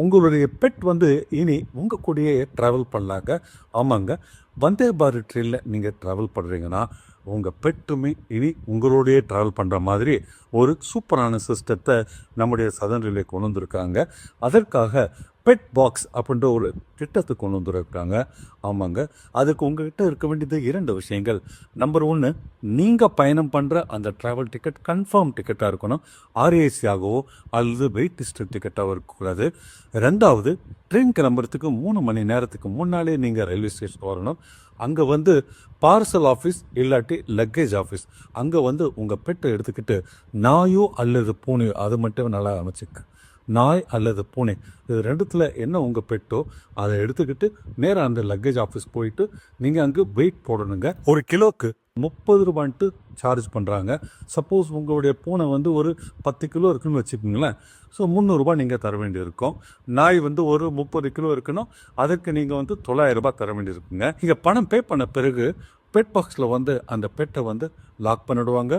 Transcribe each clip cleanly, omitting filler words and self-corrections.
உங்களுடைய பெட் இனி உங்கள் கூடயே ட்ராவல் பண்ணலாங்க. ஆமாங்க, வந்தே பாரத் ட்ரெயினில் நீங்கள் ட்ராவல் பண்ணுறீங்கன்னா உங்கள் பெட்டுமே இனி உங்களோடையே ட்ராவல் பண்ணுற மாதிரி ஒரு சூப்பரான சிஸ்டத்தை நம்முடைய சதர்ன் ரயில்வே கொண்டு வந்திருக்காங்க. அதற்காக பெட் பாக்ஸ் அப்படின்ற ஒரு திட்டத்தை கொண்டு வந்துருக்காங்க. ஆமாங்க, அதுக்கு உங்கள்கிட்ட இருக்க வேண்டியது 2 விஷயங்கள். நம்பர் 1, நீங்கள் பயணம் பண்ணுற அந்த ட்ராவல் டிக்கெட் கன்ஃபார்ம் டிக்கெட்டாக இருக்கணும். ஆர்ஏசியாகவோ அல்லது வெயிட் லிஸ்ட் டிக்கெட்டாகவும் இருக்கக்கூடாது. 2வது, ட்ரெயின் கிளம்புறதுக்கு 3 மணி நேரத்துக்கு முன்னாலே நீங்கள் ரயில்வே ஸ்டேஷன் வரணும். அங்கே பார்சல் ஆஃபீஸ் இல்லாட்டி லக்கேஜ் ஆஃபீஸ், அங்கே உங்கள் பெட்டை எடுத்துக்கிட்டு நாயோ அல்லது பூனையோ, அது மட்டும் நல்லா அமைச்சுக்க, நாய் அல்லது பூனை இது 2த்தில் என்ன உங்கள் பெட்டோ அதை எடுத்துக்கிட்டு நேராக அந்த லக்கேஜ் ஆஃபீஸ் போயிட்டு நீங்கள் அங்கே வெயிட் போடணுங்க. 1 கிலோவுக்கு 30 ரூபான்ட்டு சார்ஜ் பண்ணுறாங்க. சப்போஸ் உங்களுடைய பூனை ஒரு 10 கிலோ இருக்குன்னு வச்சுக்கோங்களேன், ஸோ 300 ரூபாய் நீங்கள் தர வேண்டியிருக்கும். நாய் ஒரு 30 கிலோ இருக்குன்னா அதற்கு நீங்கள் 900 ரூபாய் தர வேண்டியிருக்குங்க. நீங்கள் பணம் பே பண்ண பிறகு பெட் பாக்ஸில் அந்த பெட்டை லாக் பண்ணிடுவாங்க.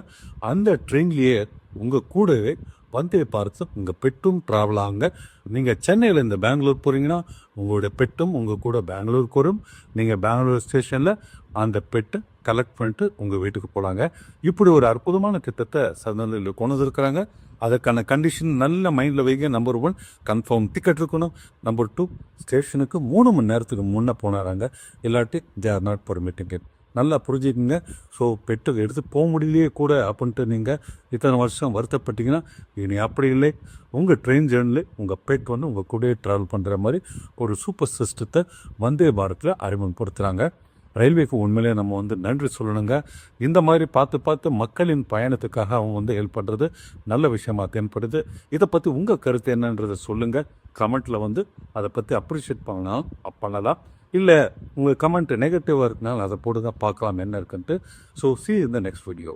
அந்த ட்ரெயின்லேயே உங்கள் கூடவே வந்தே பாரத் உங்கள் பெட்டும் ட்ராவல் ஆகுங்க. நீங்கள் சென்னையில் இந்த பெங்களூர் போகிறீங்கன்னா உங்களுடைய பெட்டும் உங்கள் கூட பெங்களூருக்கு வரும். நீங்கள் பெங்களூர் ஸ்டேஷனில் அந்த பெட்டை கலெக்ட் பண்ணிட்டு உங்கள் வீட்டுக்கு போகலாங்க. இப்படி ஒரு அற்புதமான திட்டத்தை சதர்னில் கொண்டு வந்துருக்கிறாங்க. அதற்கான கண்டிஷன் நல்ல மைண்டில் வைங்க. நம்பர் 1, கன்ஃபார்ம் டிக்கெட் இருக்கணும். நம்பர் 2, ஸ்டேஷனுக்கு 3 மணி நேரத்துக்கு முன்னே போனாராங்க, இல்லாட்டி they are not permitting it. நல்லா புரிஞ்சுக்குங்க. ஸோ பெட்டுக்கு எடுத்து போக முடியலையே கூட அப்படின்ட்டு நீங்கள் இத்தனை வருஷம் வருத்தப்பட்டீங்கன்னா இனி அப்படி இல்லை. உங்கள் ட்ரெயின் ஜேர்னிலே உங்கள் பெட் உங்கள் கூடயே ட்ராவல் பண்ணுற மாதிரி ஒரு சூப்பர் சிஸ்டத்தை வந்தே பாரத்தில் அறிமுகப்படுத்துகிறாங்க. ரயில்வேக்கு உண்மையிலே நம்ம நன்றி சொல்லணுங்க. இந்த மாதிரி பார்த்து மக்களின் பயணத்துக்காக அவங்க ஹெல்ப் பண்ணுறது நல்ல விஷயமாக தென்படுது. இதை பற்றி உங்கள் கருத்து என்னன்றதை சொல்லுங்கள். கமெண்ட்டில் அதை பற்றி அப்ரிஷியேட் பண்ணலாம். இல்லை உங்கள் கமெண்ட் நெகட்டிவாக இருக்குனால அதை போட்டு தான் பார்க்கலாம் என்ன இருக்குன்ட்டு. So see you in the next video.